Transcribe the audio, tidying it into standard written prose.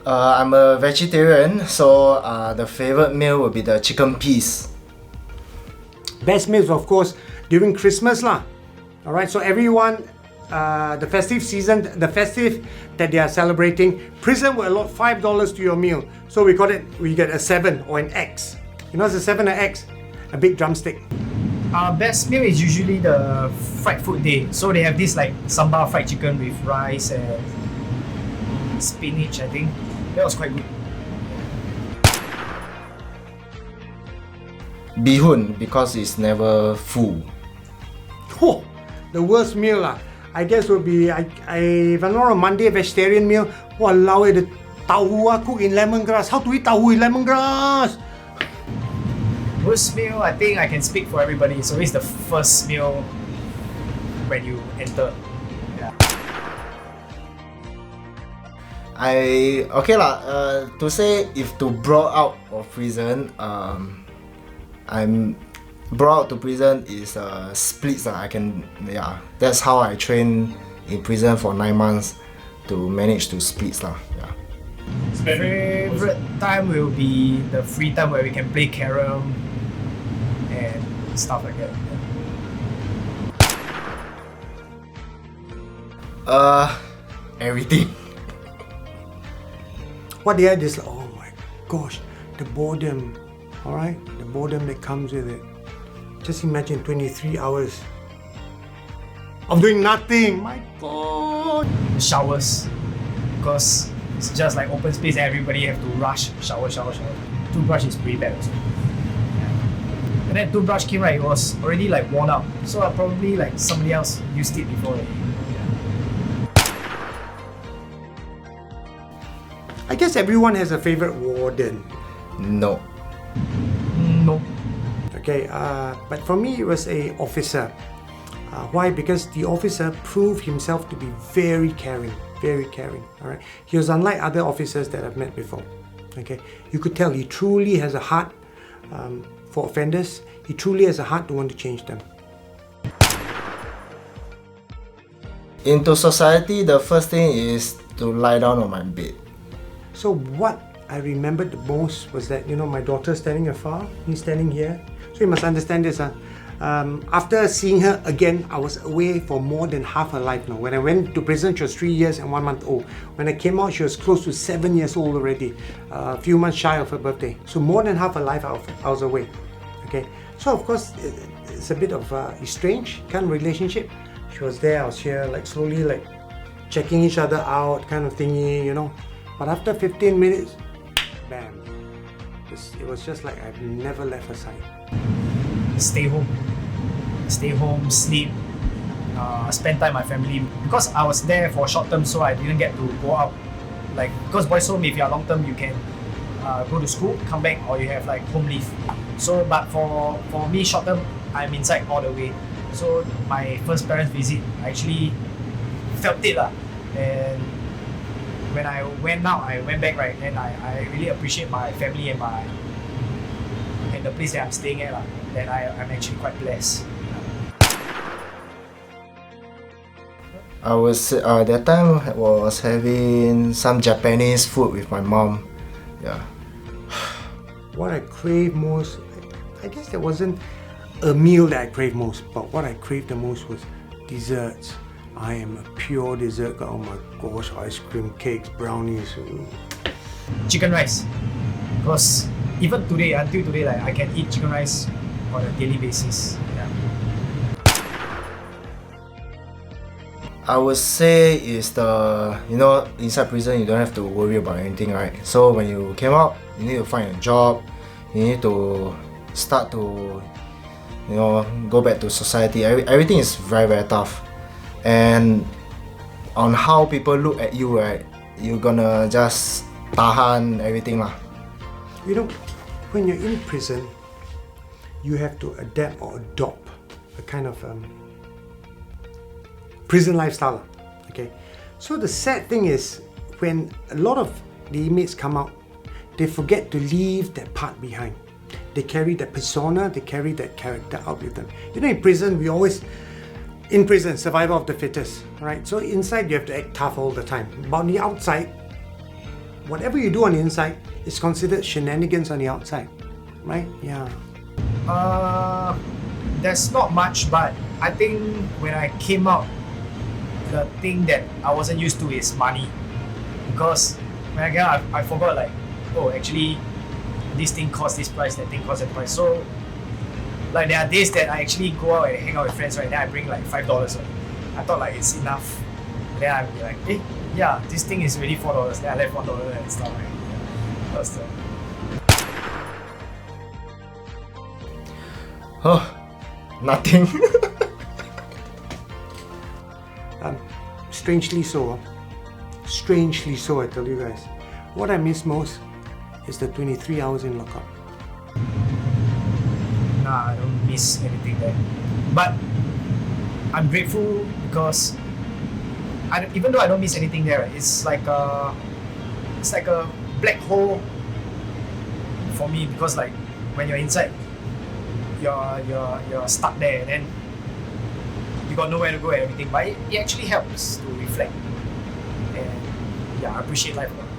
I'm a vegetarian, so the favorite meal would be the chicken peas. Best meals, of course, during Christmas lah. Alright, so everyone, the festive season, the festive that they are celebrating, prison will allot $5 to your meal. So we get a 7 or an X. You know what's a 7 or X? A big drumstick. Our best meal is usually the fried food day. So they have this like sambal fried chicken with rice and spinach, I think. That was quite good. Bihun, because it's never full. Oh, the worst meal lah. I guess would be, if I'm not wrong, Monday vegetarian meal. Walao, the tahu cook in lemongrass. How to eat tahu in lemongrass? Worst meal, I think I can speak for everybody. So it's the first meal when you enter. Yeah. To say if to brought out of prison, I'm brought out to prison is splits. That's how I train in prison for 9 months to manage to splits lah. Yeah. Favorite time will be the free time where we can play carom and stuff like that. Everything. What they had is, oh my gosh, the boredom. Alright, the boredom that comes with it. Just imagine 23 hours of doing nothing. My god. Showers, because it's just like open space and everybody have to rush, shower. Toothbrush is pretty bad also. Yeah. And then toothbrush came right, it was already like worn out. So I probably like somebody else used it before. I guess everyone has a favorite warden. No. No. Okay, but for me it was a officer. Why? Because the officer proved himself to be very caring. All right, he was unlike other officers that I've met before. Okay, you could tell he truly has a heart for offenders. He truly has a heart to want to change them. Into society, the first thing is to lie down on my bed. So what I remembered the most was that, my daughter standing afar, me standing here. So you must understand this. After seeing her again, I was away for more than half her life now. When I went to prison, she was 3 years and 1 month old. When I came out, she was close to 7 years old already, a few months shy of her birthday. So more than half her life, I was away. Okay, so of course, it's a bit of a strange kind of relationship. She was there, I was here, like slowly like checking each other out kind of thingy, But after 15 minutes, bam. It was just like I've never left her side. Stay home, sleep, spend time with my family. Because I was there for short term, so I didn't get to go out. Like, because boys home, if you are long term, you can go to school, come back, or you have like home leave. So, but for me, short term, I'm inside all the way. So my first parents visit, I actually felt it lah. And when I went back right, and I really appreciate my family and the place that I'm staying at lah. That I'm actually quite blessed. I was that time was having some Japanese food with my mom. Yeah. What I crave most, I guess there wasn't a meal that I craved most, but what I craved the most was desserts. I am a pure dessert guy. Oh my gosh, ice cream, cakes, brownies. Chicken rice, because even today, until today, like I can eat chicken rice on a daily basis. Yeah. I would say is inside prison you don't have to worry about anything, right? So when you came out, you need to find a job, you need to start to go back to society. Everything is very, very tough. And on how people look at you, right, you're gonna just tahan everything lah. When you're in prison, you have to adapt or adopt a kind of prison lifestyle. Okay, so the sad thing is when a lot of the inmates come out, they forget to leave that part behind. They carry that persona, they carry that character out with them. In prison, survival of the fittest, right? So inside you have to act tough all the time. But on the outside, whatever you do on the inside is considered shenanigans on the outside, right? Yeah. There's not much, but I think when I came out, the thing that I wasn't used to is money. Because when I came out, I forgot like, oh, actually, this thing costs this price, that thing costs that price. So, like there are days that I actually go out and hang out with friends, right? Then I bring like $5. Right? I thought like it's enough. Then I'll be like, yeah, this thing is really $4. Then I left $1 and stuff. Right? Yeah. That's the. Oh, nothing. Strangely so. Strangely so, I tell you guys. What I miss most is the 23 hours in lockup. Nah, I don't miss anything there. But I'm grateful because even though I don't miss anything there, it's like a black hole for me, because like when you're inside, you're stuck there, and then you got nowhere to go and everything. But it actually helps to reflect, and yeah, I appreciate life a lot.